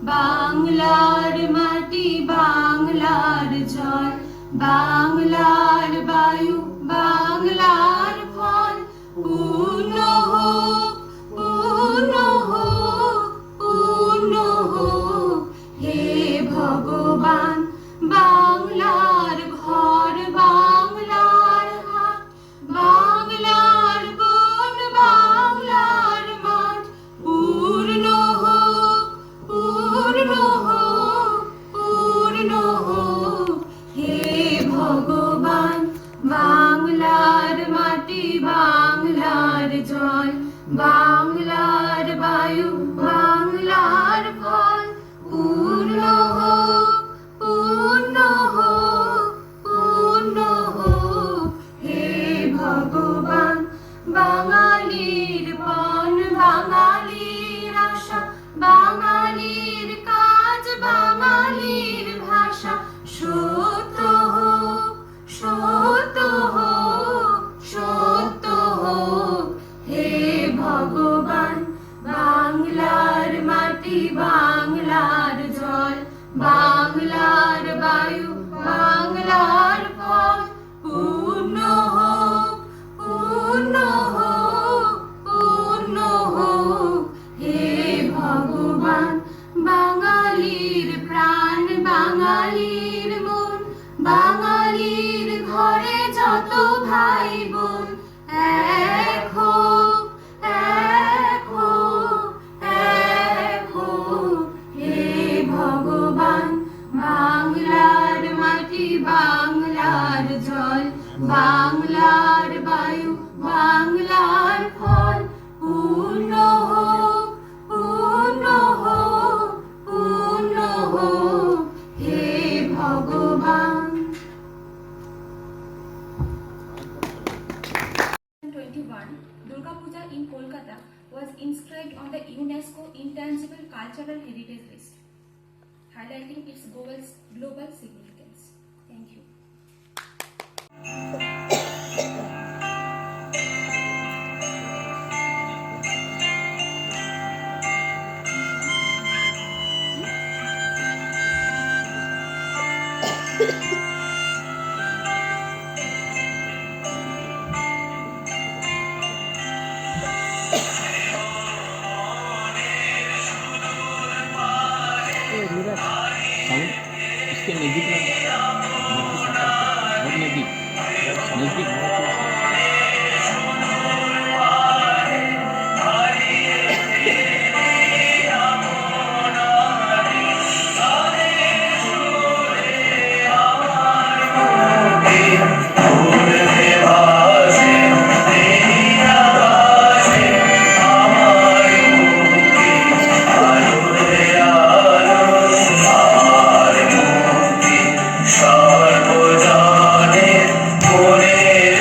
বাংলার মাটি বাংলার জল বাংলার বায়ু বাংলার ফল পূর্ণ হোক পূর্ণ হোক পূর্ণ হোক হে ভগবান বাংলার ঘর বাংলার হাট বাংলার বন বাংলার মাঠ পূর্ণ হোক পূর্ণ হোক পূর্ণ হোক হে ভগবান বাংলার মাটি বাংলার জল বাংলার বায়ু বাংলার ফল পূর্ণ হোক পূর্ণ হোক পূর্ণ হোক হে ভগবান বাঙালির পণ বাঙালির আশা বাঙালির কাজ বাঙালির ভাষা সত্য হোক সত্য হোক সত্য হোক হে ভগবান বাংলার মাটি বাংলার জল বাংলার বায়ু বাংলার ফল পূর্ণ হোক পূর্ণ হোক পূর্ণ হোক হে ভগবান বাঙালির প্রাণ বাঙালির মন বাঙালির ঘরে যত ভাই বোন এক হোক এক হোক এক হোক হে ভগবান বাংলার মাটি বাংলার জল বাংলার বায়ু বাংলার ফল পূর্ণ হোক পূর্ণ হোক পূর্ণ হোক হে ভগবান। 2021, Durga Puja in Kolkata was inscribed on the UNESCO Intangible Cultural Heritage List, highlighting its global significance. Thank you. इसके नजदीक बहुत नजदीक नजदीक সর্বজনের মনের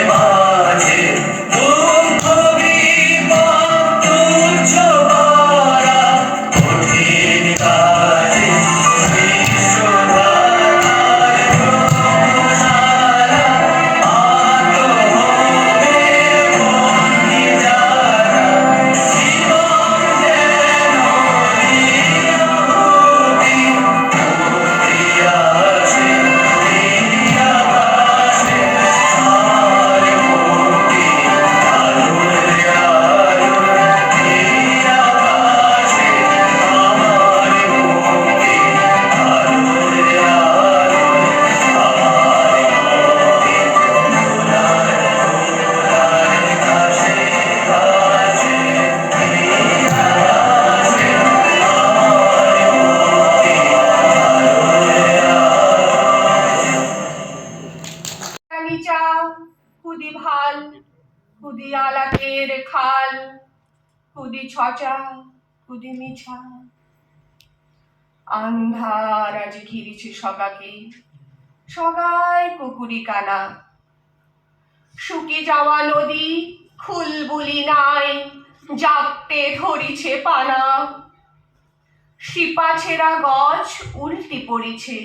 কুড়ি ছচা কুদি মিছা আন্ধার আজ ঘিরেছে সগাকে, সগায় কুকুরি কানা। শুকি যাওয়া নদী খুলবুলি নাই, জাপটে ধরিছে পানা। শিপা ছেঁড়া গছ উল্টি পড়িছে,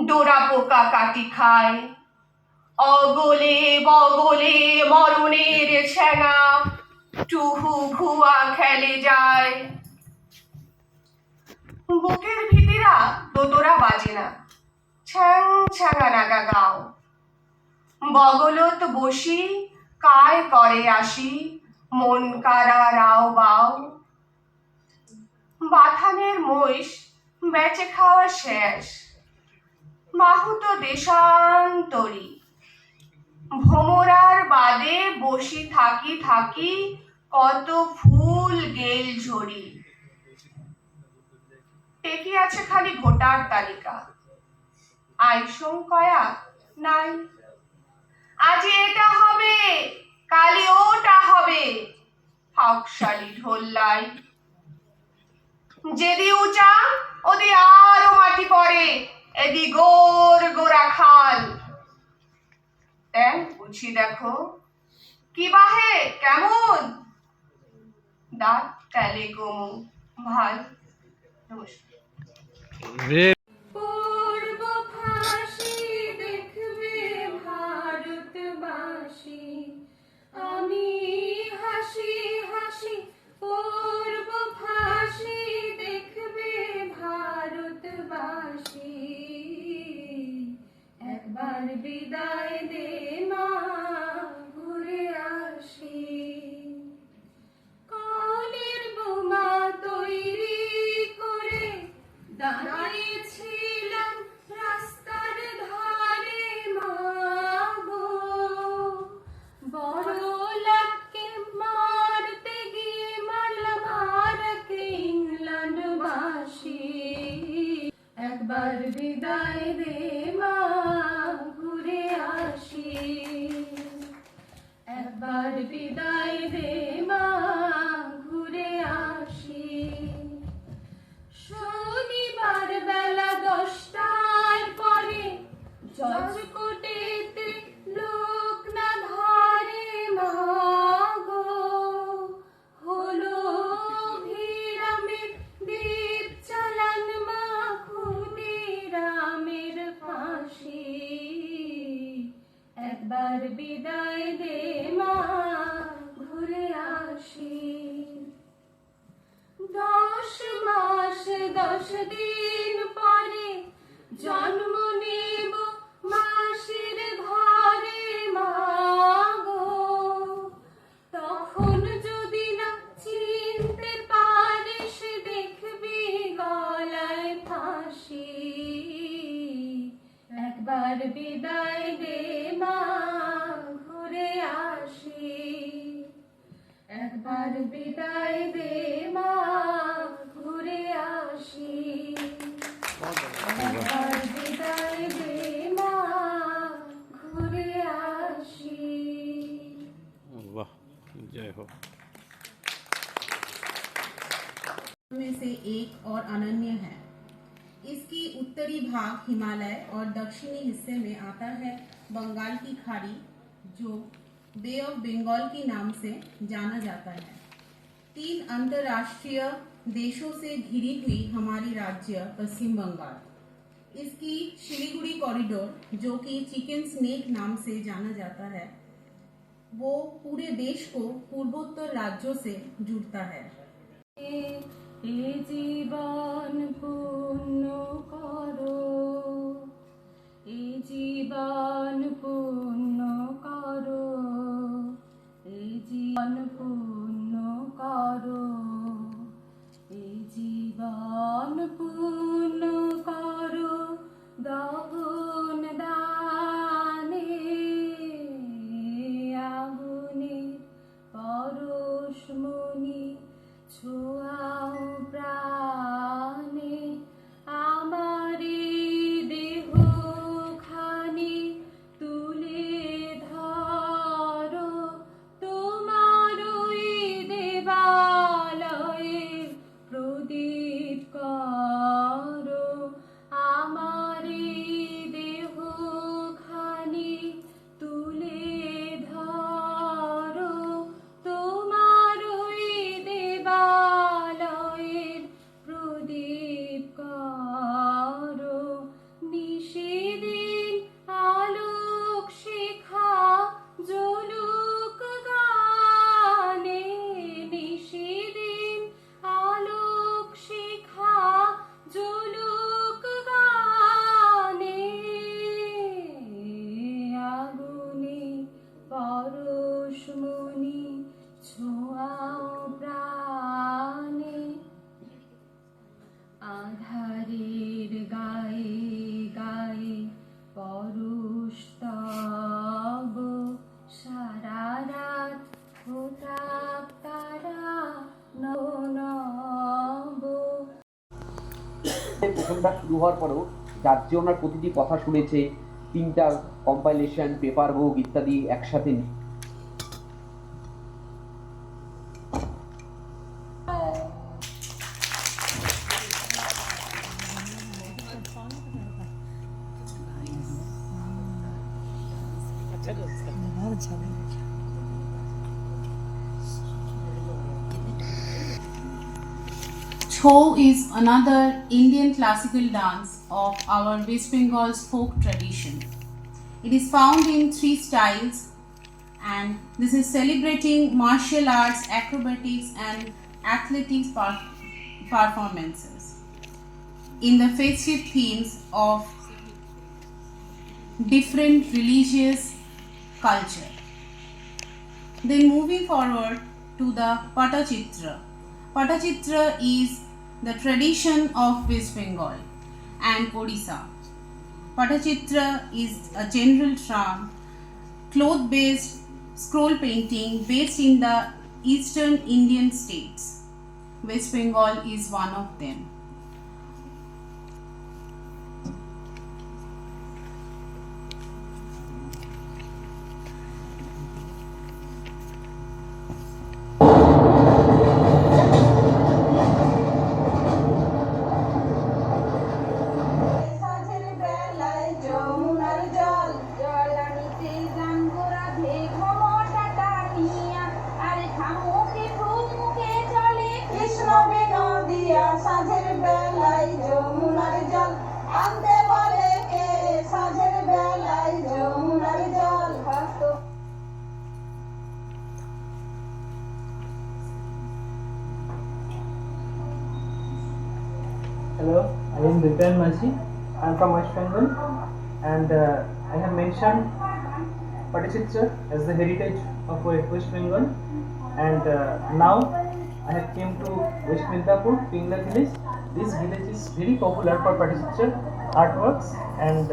ডোরা পোকা কাটি খায়। অগলে বগলে মরণের ছেঙা, টুহু ভুয়া খেলে যায়। বুকের ভিতিরা দোতরা বাজে না, ছ্যাং ছ্যাঙা নাগা গাও। বগলত বসি কায় করে আসি, মন কারা রাও বাও। বাথানের মহিষ বেচে খাওয়া শেষ, মাহুত দেশান্তরী। ভোমরার বাদে বসি থাকি থাকি, কত ফুল গেল ঝরি। টেকি আছে খালি ভোটার তালিকা, আইসং কয়া নাই। আজ এটা হবে কালি ওটা হবে, ফাঁকশালি ঢোল্লাই। যেদি উঁচা ওদি আরো মাটি পড়ে, এদি গোর গোরা খাল। দেখ বুঝি দেখো কি বাহে কেমন, দাঁত তেলে গমু ভাল। নমস্কার। পূর্ব ফাঁসি দেখবে ভারতবাসী, আমি হাসি হাসি। পূর্ব ফাঁসি দেখবে ভারতবাসী, একবার বিদায় দে মা ঘুরে আসি। কলের বোমা তৈরি করে দাঁড়িয়েছিলাম রাস্তার ধারে মা গো, বড় লাটকে মারতে গিয়ে মারলাম আর ইংল্যান্ডবাসী। একবার বিদায় দে মা ঘুরে আসি, একবার বিদায় দে মা ঘুরে আসি। শনিবার বেলা 10টার পরে জজ কোর্টেতে লোক না ধরে মা গো, হলো ভিরামের দ্বীপ চালান মা ক্ষুদিরামের ফাঁসি। একবার বিদায় দে মা ঘুরে আসি। 10 মাস 10 দিন পরে জন্ম নেব মাসির ঘরে মা গো, তখন যদি না চিনতে পারিস দেখবি গলায় ফাঁসি। একবার বিদায় দে মা ঘুরে আসি, একবার বিদায় দে মা ঘুরে আসি। একবার বিদায় দে মা ঘুরে আসি। वाह जय हो। में से एक और अनन्य है। इसकी उत्तरी भाग हिमालय और दक्षिणी हिस्से में आता है बंगाल की खाड़ी, जो बे ऑफ बंगाल के नाम से जाना जाता है। 3 अंतर्राष्ट्रीय देशों से घिरी हुई हमारी राज्य पश्चिम बंगाल। इसकी शिलीगुड़ी कॉरिडोर, जो कि चिकन स्नेक नाम से जाना जाता है, वो पूरे देश को पूर्वोत्तर राज्यों से जुड़ता है। এ জীবন পূর্ণ করো, এ জীবন পূর্ণ করো, এ জীবন পূর্ণ করো, এ জীবন পূর্ণ করো দহন দানে, আগুনে পরশমণি ছোঁয়াও প্রাণে, আমারি দেহ খানি তুলে ধরো তোমারই দেবা প্রথমটা শুরু হওয়ার পরেও জার্জি ওনার প্রতিটি কথা শুনেছে, 3টা কম্পাইলেশন, পেপার বুক ইত্যাদি একসাথে Chhau is another Indian classical dance of our West Bengal's folk tradition. It is found in 3 styles, and this is celebrating martial arts, acrobatics and athletics performances in the festive themes of different religious culture. Then moving forward to the Patachitra. Patachitra is the tradition of West Bengal and Odisha. Patachitra is a general term, cloth-based scroll painting based in the eastern Indian states. West Bengal is one of them. Hello, I am Dipan Machi. I am from West Bengal, and I have mentioned Patachitra as the heritage of West Bengal, and now I have came to West Midnapur, Pingla village. This village is very popular for Patachitra artworks, and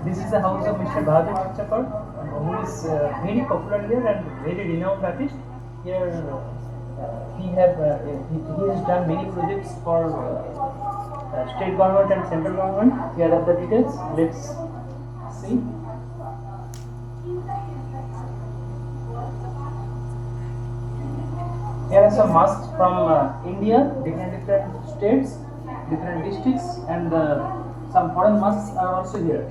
this is the house of Mr. Bahadur Chakar, who is very popular here and very renowned artist. Here he has done many projects for state government and central government. Here are the details. Let's see. Here are some masks from India, different states, different districts, and some foreign masks are also here.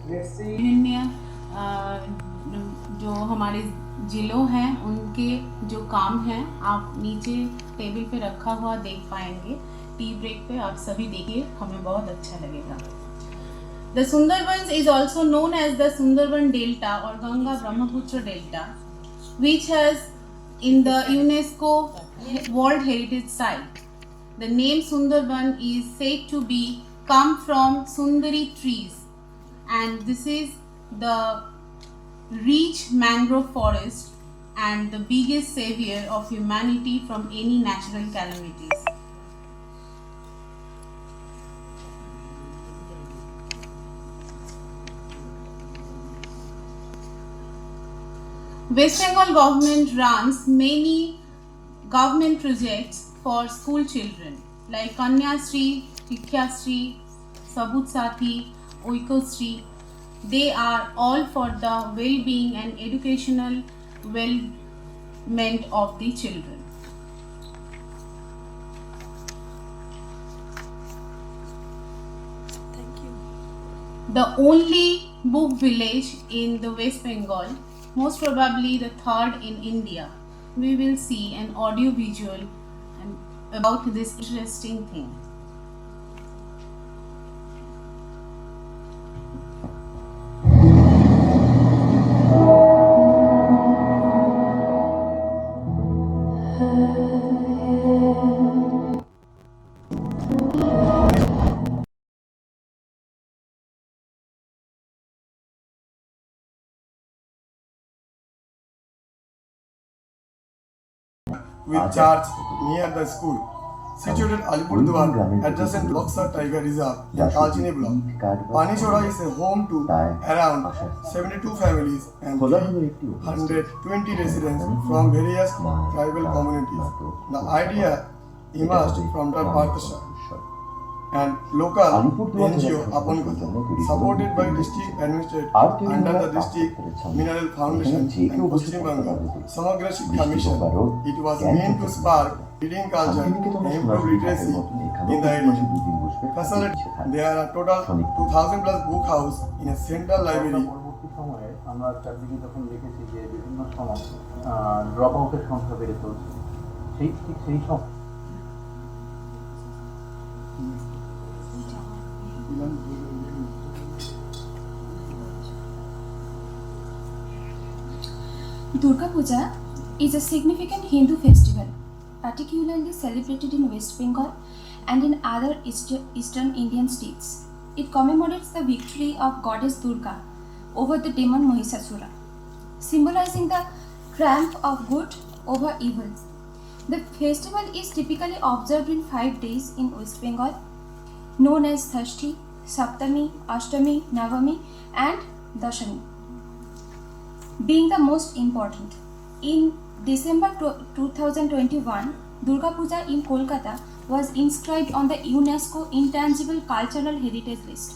Let's see. India जो हमारे जिलों हैं उनके जो काम हैं आप नीचे टेबल पे रखा हुआ देख पाएंगे। टी ब्रेक पे आप सभी देखिए, हमें बहुत अच्छा लगेगा। The Sundarbans is also known as the Sundarban Delta or Ganga Brahmaputra Delta, which has in the UNESCO World Heritage Site. The name Sundarban is said to be come from Sundari trees, and this is the rich mangrove forest and the biggest savior of humanity from any natural calamities. West Bengal government runs many government projects for school children like Kanya Shri, Shiksha Shri, Sabut Sathi, Oikosri. They are all for the well-being and educational well-meant of the children. The only book village in the West Bengal, most probably the third in India. We will see an audio visual about this interesting thing. with church near the school. Situated Alipurdwar, adjacent to Loksar Tiger Reserve in Kalchini block. Panichora is a home to around 72 families and 120 residents from various tribal communities. The idea emerged from the Parthasha. and local Alipurduar NGO জেলার upon জন্য তৈরি supported by করুন। district administrator আর কেউ under আমরা the কাজ district করতে চান। mineral foundation এখানে যে and কেউ বসে Paschim থাকতে Bengal পারবে। Samagra Shiksha বৃষ্টি Mission. হোক It was জ্ঞান meant to হোক spark reading culture শান্তিনিকেতনে and improve সোনাঝুরি ঘাটের literacy মতন in এখানেও the প্রতি মাসে area. 2 দিন বসবে Facility. নিচে থাকবে। There are total 2000 plus book house in a central library. পরবর্তী সময়ে আমরা চারদিকে যখন দেখেছি যে বিভিন্ন সময় ড্রপ আউটের সংখ্যা বেড়ে চলছে সেই সব Durga Puja is a significant Hindu festival, particularly celebrated in West Bengal and in other eastern Indian states. It commemorates the victory of goddess Durga over the demon Mahishasura, symbolizing the triumph of good over evil. The festival is typically observed in 5 days in West Bengal, known as Shashti, Saptami, Ashtami, Navami, and Dashami, being the most important. In December 2021, Durga Puja in Kolkata was inscribed on the UNESCO Intangible Cultural Heritage List,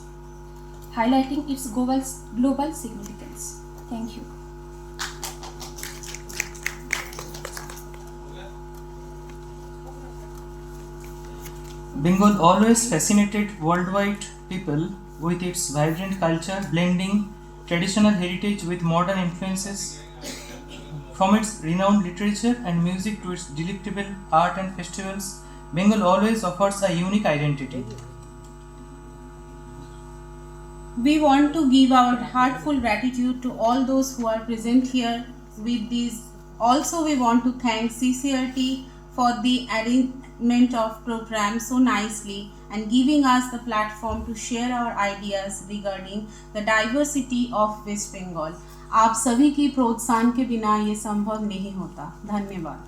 highlighting its global significance. Thank you. Bengal always fascinated worldwide people with its vibrant culture, blending traditional heritage with modern influences. From its renowned literature and music to its delectable art and festivals, Bengal always offers a unique identity. We want to give our heartful gratitude to all those who are present here with this. Also, we want to thank CCRT for the arrangement of program so nicely and giving us the platform to share our ideas regarding the diversity of West Bengal. आप सभी की प्रोत्साहन के बिना ये संभव नहीं होता। धन्यवाद।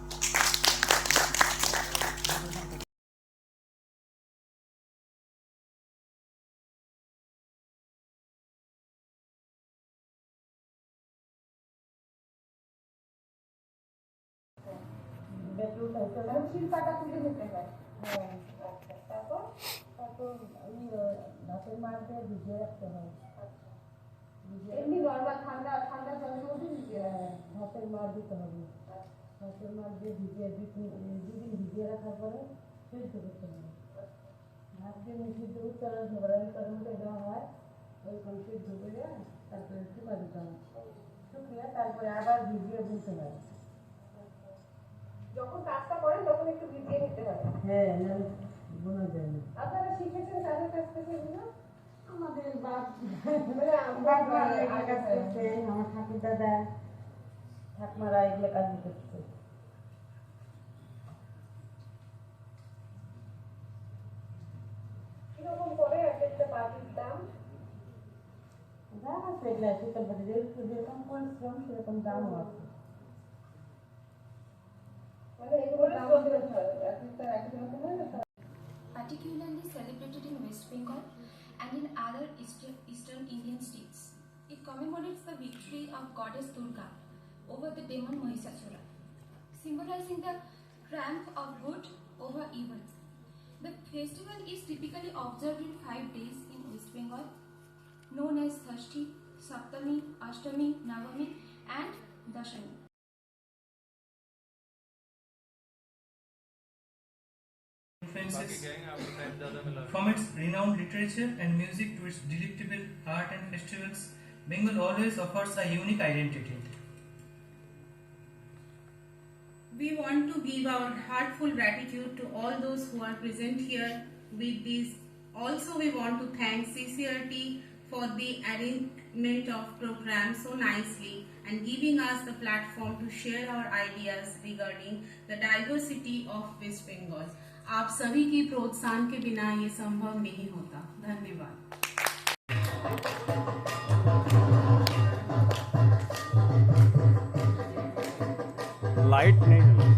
এমনি নরমাল ঠান্ডা ঠান্ডা জলের মধ্যে ভিজিয়ে ভাতের মার দিতে হবে। ভাতের মার দিয়ে ভিজিয়ে দুদিন ভিজিয়ে রাখার পরে সেদ্ধ করতে হবে। ভাত দিয়ে সিদ্ধ করতে হবে, ঘোরানি করার মধ্যে দেওয়া হয়, ওইখানে সিদ্ধ করে তারপরে শুকা দিতে হবে। শুকিয়ে তারপরে আবার ভিজিয়ে দিতে হয়। যখন কাজটা করেন তখন একটু ভিজিয়ে নিতে হয়। হ্যাঁ, নাহলে বোনা যায় না। আপনারা শিখেছেন তাদের কাছ থেকে এগুলো? আমাদের বাপ কাজ করছে, আমার ঠাকুর দাদা ঠাকুমারা এগুলো কাজ করছে। কিরকম করে এক একটা পাখির দাম? দাম আছে এগুলো, যেরকম পরিশ্রম সেরকম দামও আছে। মানে এগুলো দাম Particularly celebrated in West Bengal and in other eastern Indian states. It commemorates the victory of goddess Durga over the demon Mahishasura, symbolizing the triumph of good over evil. The festival is typically observed in 5 days in West Bengal, known as Shashti, Saptami, Ashtami, Navami, and Dashami. Influences. From its renowned literature and music to its delectable art and festivals, Bengal always offers a unique identity. We want to give our heartful gratitude to all those who are present here with this. Also, we want to thank CCRT for the arrangement of program so nicely and giving us the platform to share our ideas regarding the diversity of West Bengal. आप सभी की प्रोत्साहन के बिना ये संभव नहीं होता। धन्यवाद। लाइट नहीं है।